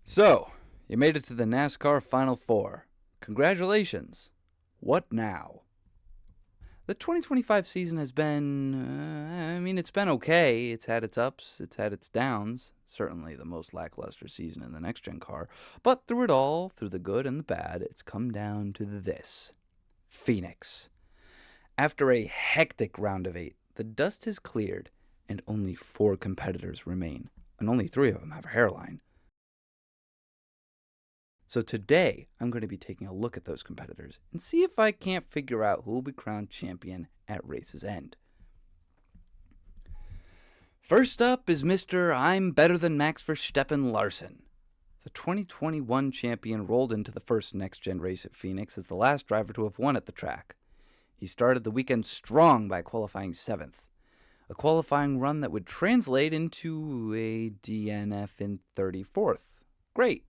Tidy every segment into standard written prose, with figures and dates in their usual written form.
So, you made it to the NASCAR Final Four. Congratulations. What now? The 2025 season has been, it's been okay. It's had its ups, it's had its downs. Certainly the most lackluster season in the next gen car. But through it all, through the good and the bad, it's come down to this Phoenix. After a hectic round of 8, the dust has cleared and only 4 competitors remain, and only 3 of them have a hairline. So today, I'm going to be taking a look at those competitors and see if I can't figure out who will be crowned champion at race's end. First up is Mr. I'm Better Than Max Verstappen Larson. The 2021 champion rolled into the first next-gen race at Phoenix as the last driver to have won at the track. He started the weekend strong by qualifying 7th, a qualifying run that would translate into a DNF in 34th. Great.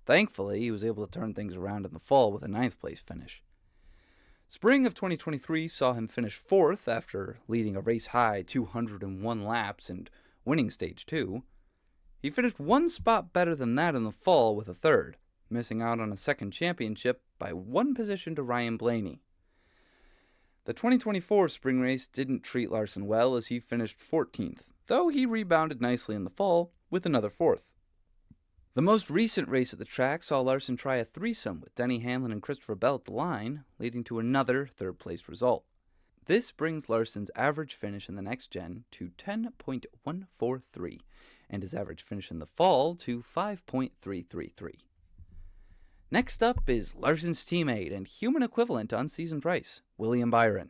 Thankfully, he was able to turn things around in the fall with a 9th place finish. Spring of 2023 saw him finish 4th after leading a race-high 201 laps and winning Stage 2. He finished 1 spot better than that in the fall with a 3rd, missing out on a 2nd championship by 1 position to Ryan Blaney. The 2024 spring race didn't treat Larson well as he finished 14th, though he rebounded nicely in the fall with another 4th. The most recent race at the track saw Larson try a threesome with Denny Hamlin and Christopher Bell at the line, leading to another 3rd-place result. This brings Larson's average finish in the next gen to 10.143, and his average finish in the fall to 5.333. Next up is Larson's teammate and human equivalent to unseasoned Rice, William Byron.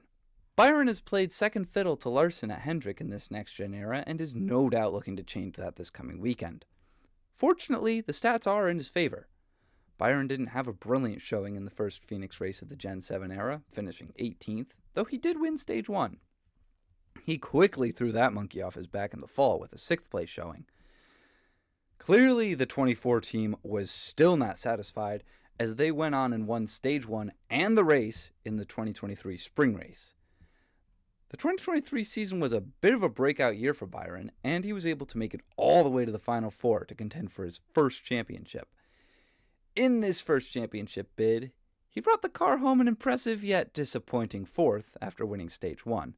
Byron has played second fiddle to Larson at Hendrick in this next-gen era and is no doubt looking to change that this coming weekend. Fortunately, the stats are in his favor. Byron didn't have a brilliant showing in the first Phoenix race of the Gen 7 era, finishing 18th, though he did win Stage 1. He quickly threw that monkey off his back in the fall with a 6th place showing. Clearly, the 24 team was still not satisfied as they went on and won Stage 1 and the race in the 2023 spring race. The 2023 season was a bit of a breakout year for Byron, and he was able to make it all the way to the Final Four to contend for his first championship. In this first championship bid, he brought the car home an impressive yet disappointing 4th after winning Stage 1,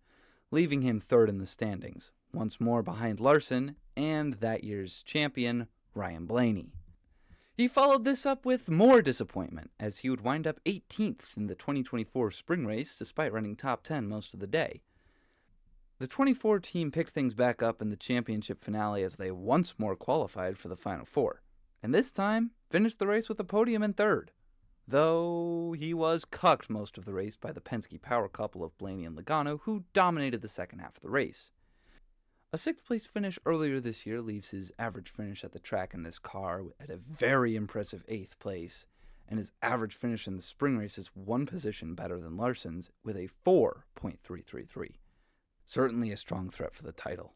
leaving him 3rd in the standings, once more behind Larson and that year's champion, Ryan Blaney. He followed this up with more disappointment, as he would wind up 18th in the 2024 spring race despite running top 10 most of the day. The 24 team picked things back up in the championship finale as they once more qualified for the Final Four, and this time finished the race with a podium in 3rd, though he was cucked most of the race by the Penske power couple of Blaney and Logano, who dominated the second half of the race. A 6th place finish earlier this year leaves his average finish at the track in this car at a very impressive 8th place, and his average finish in the spring race is 1 position better than Larson's with a 4.333. Certainly a strong threat for the title.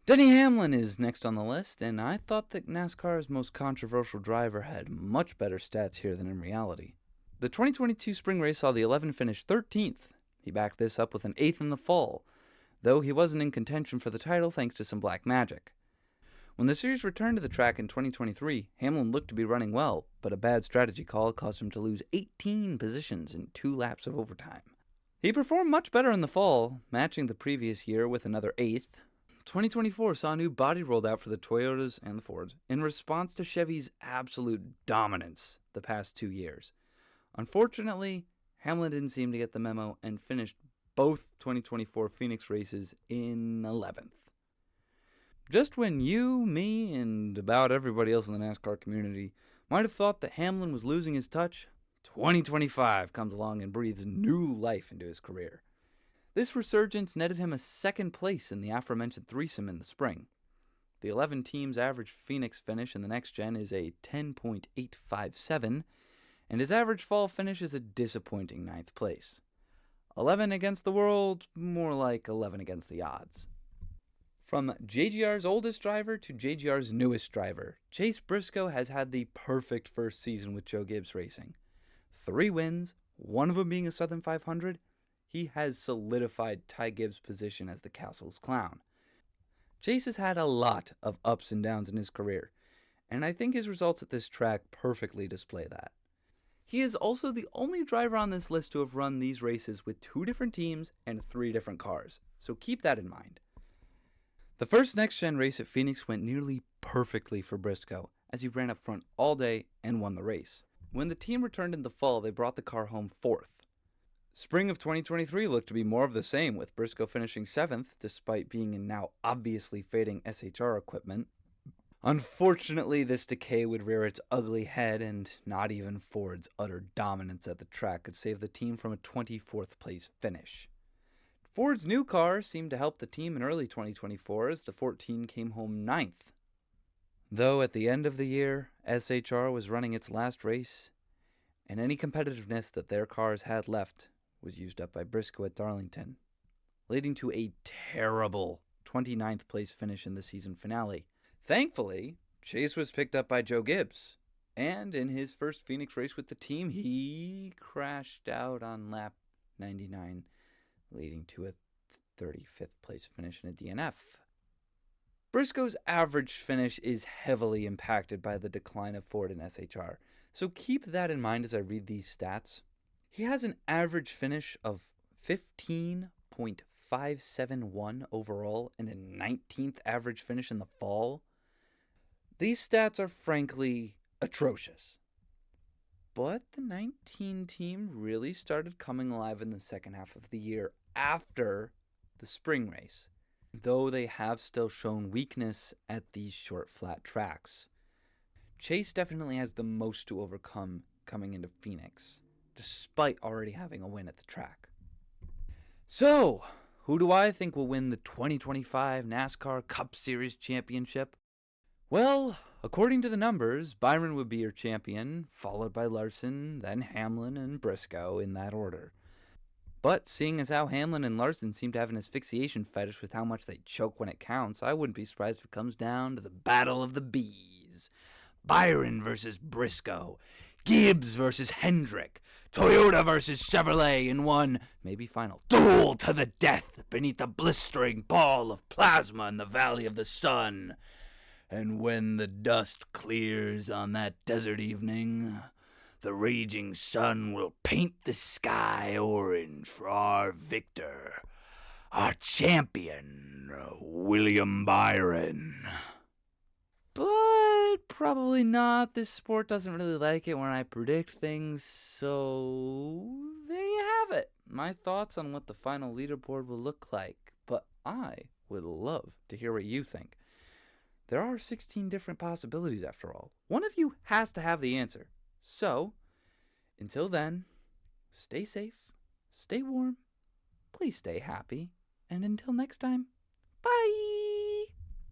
Denny Hamlin is next on the list, and I thought that NASCAR's most controversial driver had much better stats here than in reality. The 2022 spring race saw the 11 finish 13th. He backed this up with an 8th in the fall, though he wasn't in contention for the title thanks to some black magic. When the series returned to the track in 2023, Hamlin looked to be running well, but a bad strategy call caused him to lose 18 positions in 2 laps of overtime. He performed much better in the fall, matching the previous year with another 8th. 2024 saw a new body rolled out for the Toyotas and the Fords in response to Chevy's absolute dominance the past 2 years. Unfortunately, Hamlin didn't seem to get the memo and finished both 2024 Phoenix races in 11th. Just when you, me, and about everybody else in the NASCAR community might have thought that Hamlin was losing his touch, 2025 comes along and breathes new life into his career. This resurgence netted him a 2nd place in the aforementioned threesome in the spring. The 11 teams' average Phoenix finish in the next gen is a 10.857, and his average fall finish is a disappointing 9th place. 11 against the world, more like 11 against the odds. From JGR's oldest driver to JGR's newest driver, Chase Briscoe has had the perfect first season with Joe Gibbs Racing. 3 wins, 1 of them being a Southern 500, he has solidified Ty Gibbs' position as the Castle's clown. Chase has had a lot of ups and downs in his career, and I think his results at this track perfectly display that. He is also the only driver on this list to have run these races with 2 different teams and 3 different cars, so keep that in mind. The first next-gen race at Phoenix went nearly perfectly for Briscoe, as he ran up front all day and won the race. When the team returned in the fall, they brought the car home 4th. Spring of 2023 looked to be more of the same, with Briscoe finishing 7th, despite being in now obviously fading SHR equipment. Unfortunately, this decay would rear its ugly head, and not even Ford's utter dominance at the track could save the team from a 24th place finish. Ford's new car seemed to help the team in early 2024 as the 14 came home 9th. Though at the end of the year, SHR was running its last race, and any competitiveness that their cars had left was used up by Briscoe at Darlington, leading to a terrible 29th place finish in the season finale. Thankfully, Chase was picked up by Joe Gibbs, and in his first Phoenix race with the team, he crashed out on lap 99, leading to a 35th place finish in a DNF. Briscoe's average finish is heavily impacted by the decline of Ford and SHR, so keep that in mind as I read these stats. He has an average finish of 15.571 overall and a 19th average finish in the fall. These stats are frankly atrocious. But the 19 team really started coming alive in the second half of the year after the spring race, though they have still shown weakness at these short flat tracks. Chase definitely has the most to overcome coming into Phoenix, despite already having a win at the track. So, who do I think will win the 2025 NASCAR Cup Series Championship? Well, according to the numbers, Byron would be your champion, followed by Larson, then Hamlin and Briscoe in that order. But seeing as how Hamlin and Larson seem to have an asphyxiation fetish with how much they choke when it counts, I wouldn't be surprised if it comes down to the Battle of the Bees. Byron versus Briscoe, Gibbs versus Hendrick, Toyota versus Chevrolet in one, maybe final, duel to the death beneath the blistering ball of plasma in the Valley of the Sun. And when the dust clears on that desert evening, the raging sun will paint the sky orange for our victor, our champion, William Byron. But probably not. This sport doesn't really like it when I predict things, so there you have it. My thoughts on what the final leaderboard will look like, but I would love to hear what you think. There are 16 different possibilities after all. One of you has to have the answer. So, until then, stay safe, stay warm, please stay happy, and until next time,